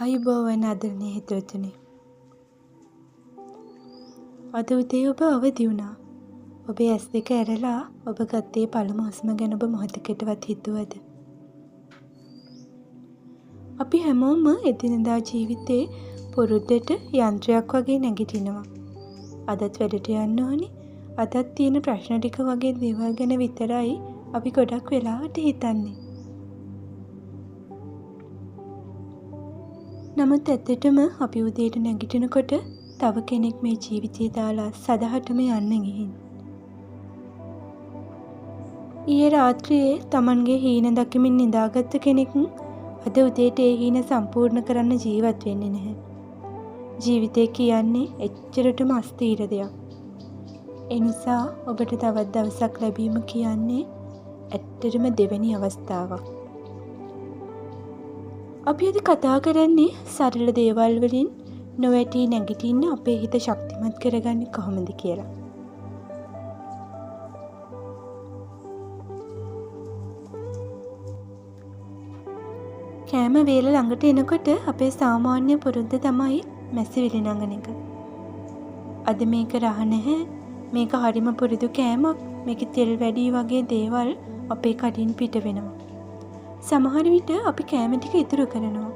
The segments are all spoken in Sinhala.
ආයුබෝවන් ආදරණීය හිතවතුනි. අද උදේ ඔබ අවදි වුණා. ඔබේ ඇස් දෙක ඇරලා ඔබ ගත්තේ පළමු හුස්ම ගැන ඔබ මොහොතකටවත් හිතුවද? අපි හැමෝම එදිනදා ජීවිතේ පුරුද්දට යන්ත්‍රයක් වගේ නැගිටිනවා. අදත් වැඩට යන්න ඕනි. අදත් තියෙන ප්‍රශ්න ටික වගේ දේවල් ගැන විතරයි අපි ගොඩක් වෙලාවට හිතන්නේ. නමුත් ඇත්තටම අපි උදේට නැගිටිනකොට තව කෙනෙක් මේ ජීවිතය දාලා සදහටම යන්න ගිහින්. ඊයේ රාත්‍රියේ Tamanගේ හීන දකිමින් නිදාගත්ත කෙනෙක් අද උදේට ඒ හීන සම්පූර්ණ කරන්න ජීවත් වෙන්නේ නැහැ. ජීවිතය කියන්නේ එච්චරටම අස්තීර දෙයක්. ඒ නිසා ඔබට තවත් දවසක් ලැබීම කියන්නේ ඇත්තටම දෙවෙනි අවස්ථාවක්. අපි අද කතා කරන්නේ සරල දේවල් වලින් නොවැටි නැගිටින්න අපේ හිත ශක්තිමත් කරගන්නේ කොහොමද කියලා. කෑම වේල ළඟට එනකොට අපේ සාමාන්‍ය පුරුද්ද තමයි මැසිවිලි නඟන එක. අද මේක රහ නැහැ, මේක හරිම පුරුදු කෑමක්, මේකේ තෙල් වැඩි වගේ දේවල් අපේ කටින් පිට වෙනවා. සමහර විට අපි කෑම ටික ඉතුරු කරනවා.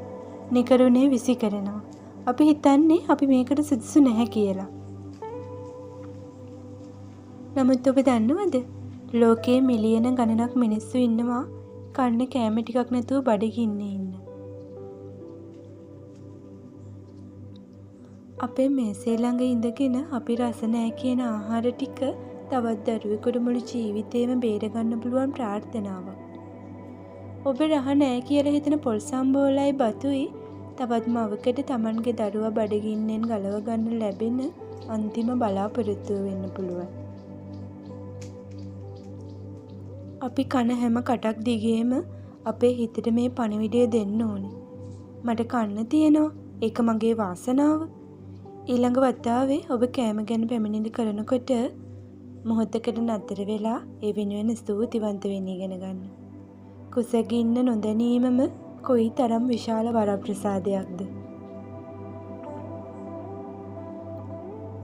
නිකරුණේ විසි කරනවා. අපි හිතන්නේ අපි මේකට සුදුසු නැහැ කියලා. නමුත් ඔබ දන්නවද? ලෝකයේ මිලියන ගණනක් මිනිස්සු ඉන්නවා කන්න කෑම ටිකක් නැතුව බඩගින්නේ ඉන්න. අපේ මේසේ ළඟ ඉඳගෙන අපි රස නැහැ කියන ආහාර ටික තවත් දරුවෙකුට මුළු ජීවිතේම බේරගන්න පුළුවන් ප්‍රාර්ථනාවක්. ඔබ රහ නෑ කියලා හිතන පොල් සම්බෝලයි බතුයි තවත් මවකට Tamanගේ දරුවා බඩගින්නෙන් ගලව ගන්න ලැබෙන අන්තිම බලාපොරොත්තුව වෙන්න පුළුවන්. අපි කන හැම කටක් දිගේම අපේ හිතට මේ පණිවිඩය දෙන්න ඕනේ. මට කන්න තියෙනවා. ඒක මගේ වාසනාව. ඊළඟ වතාවේ ඔබ කෑම ගැන පැමිණිලි කරනකොට මොහොතකට නතර වෙලා ඒ වෙනුවෙන් ස්තුතිවන්ත වෙන්න ඉගෙන ගන්න. කුසගින්න නොදැනීමම කොයි තරම් විශාල වරප්‍රසාදයක්ද.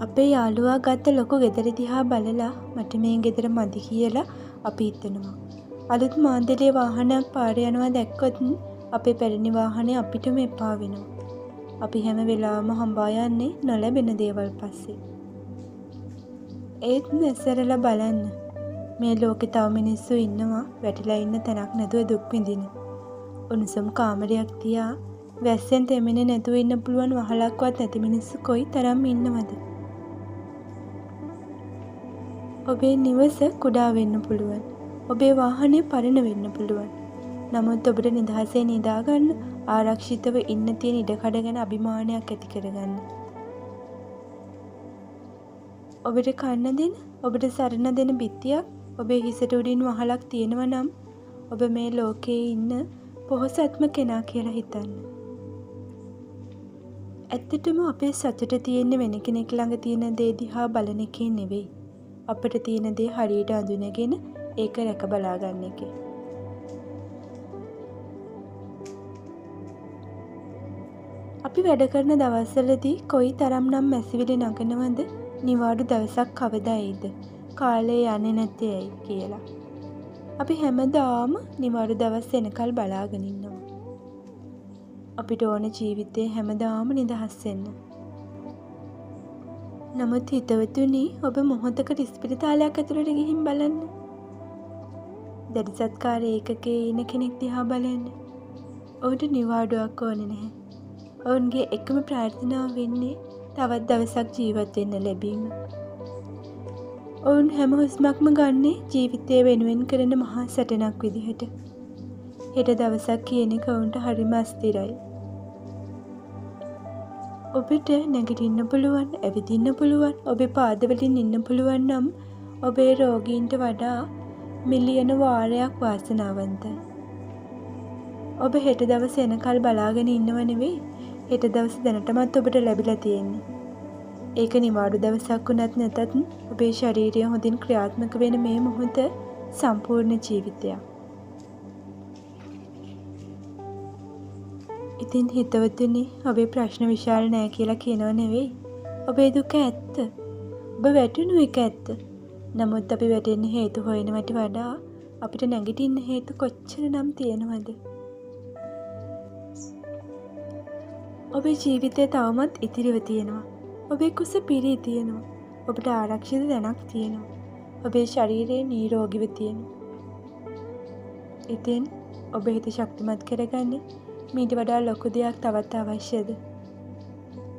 අපේ යාළුවා ගත්ත ලොකු ගෙදර දිහා බලලා මට මේ ගෙදර මදි කියලා අපි හිතනවා. අලුත් මාන්දලේ වාහනයක් පාරේ යනවා දැක්කොත් අපේ පැරණි වාහනේ අපිටම එපා වෙනවා. අපි හැම වෙලාවම හඹා යන්නේ නොලැබෙන දේවල් පස්සේ. ඒත් නැසරලා බලන්න. මේ ලෝකේ තව මිනිස්සු ඉන්නවා වැටිලා ඉන්න තැනක් නැතුව දුක් විඳින. උණුසුම් කාමරයක් තියා වැස්සෙන් තෙමෙන්නේ නැතුව ඉන්න පුළුවන් වහලක්වත් නැති මිනිස්සු කොයි තරම් ඉන්නවද? ඔබේ නිවස කුඩා වෙන්න පුළුවන්. ඔබේ වාහනේ පරණ වෙන්න පුළුවන්. නමුත් ඔබට නිදහසේ නිදා ගන්න, ආරක්ෂිතව ඉන්න තියෙන ඉඩකඩ ගැන අභිමානයක් ඇති කරගන්න. ඔබට කන්න දෙන, ඔබට සරණ දෙන බිත්තියක් ඔබේ හිසට උඩින් වහලක් තියෙනවා නම් ඔබ මේ ලෝකයේ ඉන්න පොහොසත්ම කෙනා කියලා හිතන්න. ඇත්තටම අපේ සතුට තියෙන්නේ වෙන කෙනෙක් ළඟ තියෙන දේ දිහා බලන එකේ නෙවෙයි. අපිට තියෙන දේ හරියට අඳුනගෙන ඒක රැක බලා ගන්න එකේ. අපි වැඩ කරන දවස්වලදී කොයි තරම්නම් මැසිවිලි නගනවද? නිවාඩු දවසක් කවදා එයිද? කාලේ යන්නේ නැත්තේ ඇයි කියලා. අපි හැමදාම නිවාඩු දවස් එනකල් බලාගෙන ඉන්නවා. අපිට ඕන ජීවිතේ හැමදාම නිදහස් වෙන්න. නමුත් හිතවතුනි, ඔබ මොහොතකට ඉස්පිරිතාලයක් ඇතුළට ගිහින් බලන්න. දැඩි සත්කාර ඒකකයේ ඉන්න කෙනෙක් දිහා බලන්න. ඔහුට නිවාඩුවක් ඕනේ නැහැ. ඔවුන්ගේ එකම ප්‍රාර්ථනාව වෙන්නේ තවත් දවසක් ජීවත් වෙන්න ලැබීම. ඔවුන් හැම හුස්මක්ම ගන්නේ ජීවිතය වෙනුවෙන් කරන මහා සටනක් විදිහට. හෙට දවසක් කියන එක ඔවුන්ට හරිම අස්තිරයි. ඔබට නැගිටින්න පුළුවන්, ඇවිදින්න පුළුවන්, ඔබේ පාදවලින් ඉන්න පුළුවන් නම් ඔබේ රෝගීන්ට වඩා මිලියන වාරයක් වාසනාවන්තයි. ඔබ හෙට දවස එනකල් බලාගෙන ඉන්නව නෙවෙයි, හෙට දවස දැනටමත් ඔබට ලැබිලා තියෙන්නේ. ඒක නිවාඩු දවසක් වුණත් නැතත් ඔබේ ශරීරය හොඳින් ක්‍රියාත්මක වෙන මේ මොහොත සම්පූර්ණ ජීවිතයක්. ඉතින් හිතවතුනි, ඔබේ ප්‍රශ්න විශාල නෑ කියලා කියනව නෙවෙයි. ඔබේ දුක ඇත්ත. ඔබ වැටුණු එක ඇත්ත. නමුත් අපි වැටෙන්න හේතු හොයනවට වඩා අපිට නැගිටින්න හේතු කොච්චරනම් තියෙනවද? ඔබේ ජීවිතේ තවමත් ඉතිරිව තියෙනවා. ඔබේ කුස පිරී තියෙනවා. ඔබට ආරක්ෂිත තැනක් තියෙනවා. ඔබේ ශරීරය නිරෝගීව තියෙනවා. ඉතින් ඔබ හිත ශක්තිමත් කරගන්න මීට වඩා ලොකු දෙයක් තවත් අවශ්‍යද?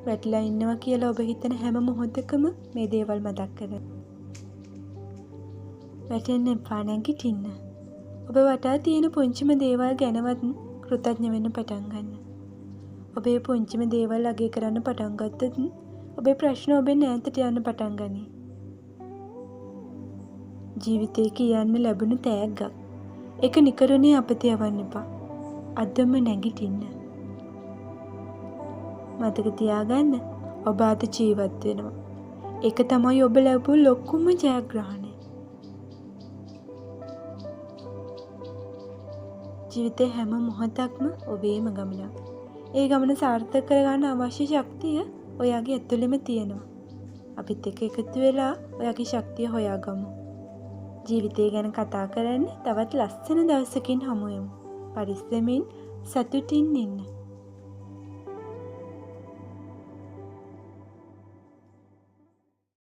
වැටලා ඉන්නවා කියලා ඔබ හිතන හැම මොහොතකම මේ දේවල් මතක් කරගන්න. වැටෙන්න එපා, නැගිටින්න. ඔබ වටා තියෙන පුංචිම දේවල් ගැනවත් කෘතඥ වෙන්න පටන් ගන්න. ඔබේ පුංචිම දේවල් අගය කරන්න පටන් ගත්තොත් ඔබේ ප්‍රශ්න ඔබෙන් ඈතට යන්න පටන් ගනී. ජීවිතේ කියන්න ලැබුණු තෑග්ගක්. ඒක නිකරුණේ අපත යවන්න එපා. අදම නැගිටින්න. මතක තියාගන්න, ඔබ අද ජීවත් වෙනවා. ඒක තමයි ඔබ ලැබපු ලොකුම ජයග්‍රහණය. ජීවිතේ හැම මොහොතක්ම ඔබේම ගමනක්. ඒ ගමන සාර්ථක කරගන්න අවශ්‍ය ශක්තිය ඔයාගේ ඇතුළෙම තියෙනවා. අපිත් එක්ක එකතු වෙලා ඔයාගේ ශක්තිය හොයාගමු. ජීවිතය ගැන කතා කරන්නේ තවත් ලස්සන දවසකින් හමු වෙමු. පරිස්සමින් සතුටින් ඉන්න.